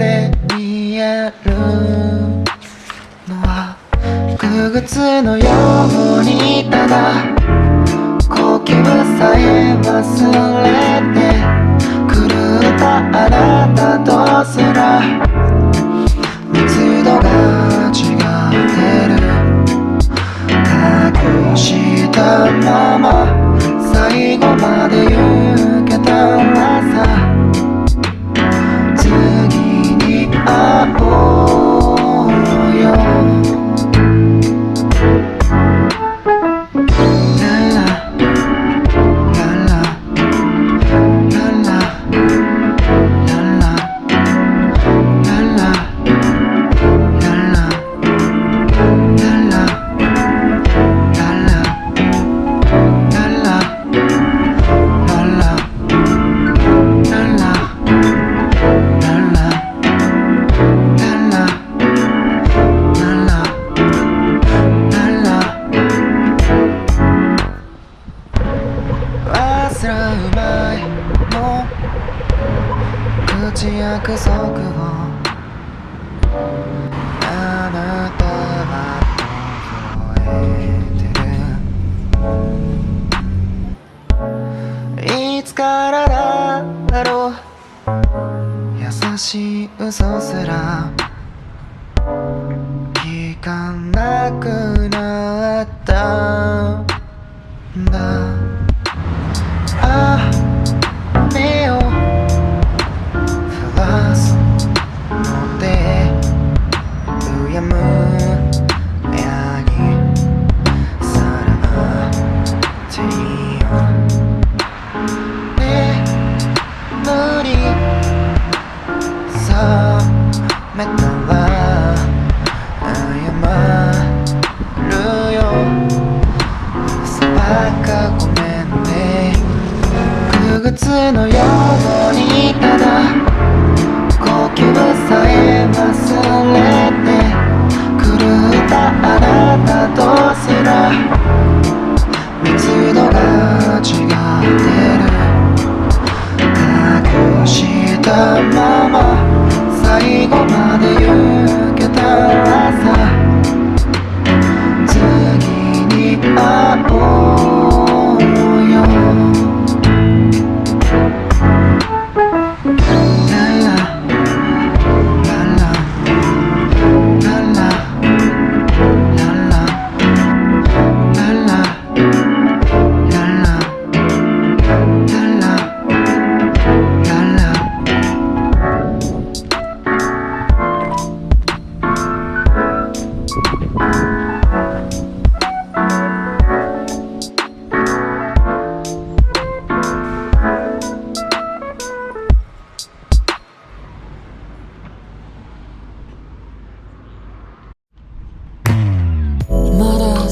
で見えるのは空靴のようにただ呼吸さえ忘れて狂ったあなたとすら密度が違ってる隠したまま最後まで行けたらさ次に会おうよ約束をあなたは覚えてるいつからだろう優しい嘘すら聞かなくなったんだ雨をのでうやむやにさらっていよ眠り覚めたら謝るよ嘘ばっかごめんね空靴のようにただ呼吸さえ忘れて狂ったあなたとすら密度が違ってる隠したまま最後まで行けたらさ次に会おうよ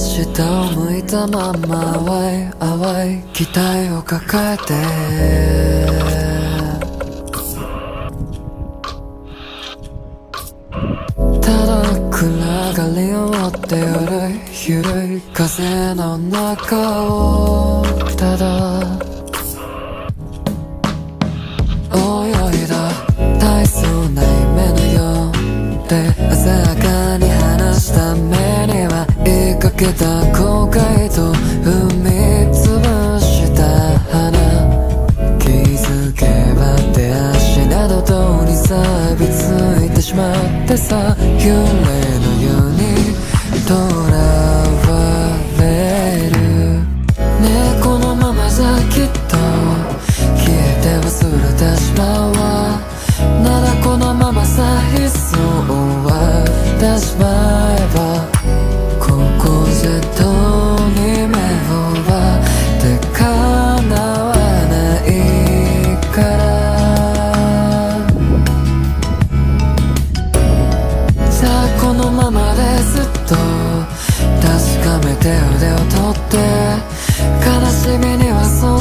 下を向いたまま淡い期待を抱えてただ暗がりを追ってゆるい風の中をただ泳いだ大層な夢のようで鮮やかに話した目には言いかけた後悔と踏みつぶした花気づけば手足などとに錆びついてしまってさ幽霊のように囚われるねこのままじゃきっと消えて忘れてしまうわならこのままさいっそ終わってしまえばここじゃどうに目を奪って叶わないからじゃあこのままでずっと確かめて腕を取って悲しみにはその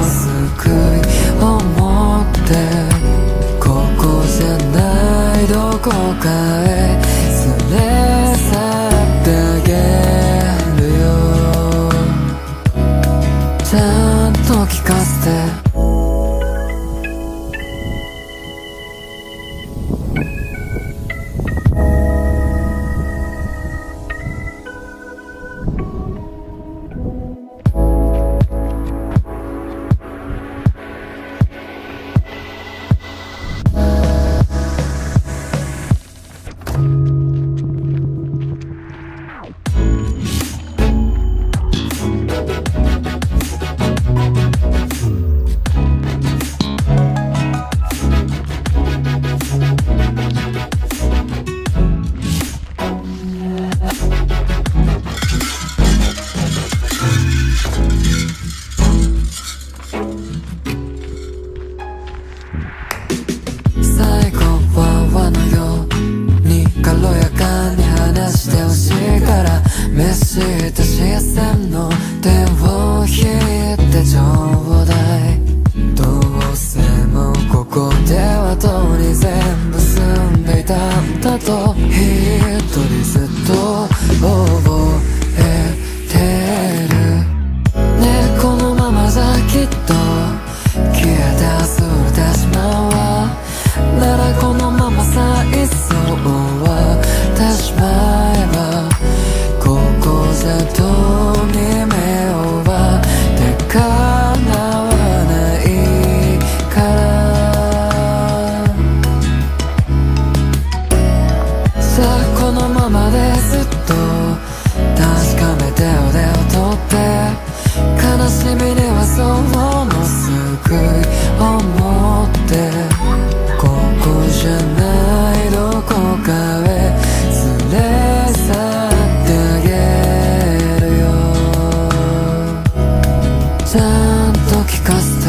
救いを持ってここじゃないどこかへ連れ去ってあげるよちゃんと聞かせてのままでずっと確かめて腕を取って悲しみにはその救い思ってここじゃないどこかへ連れ去ってあげるよちゃんと聞かせて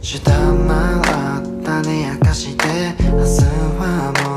したなら種明かして明日はもう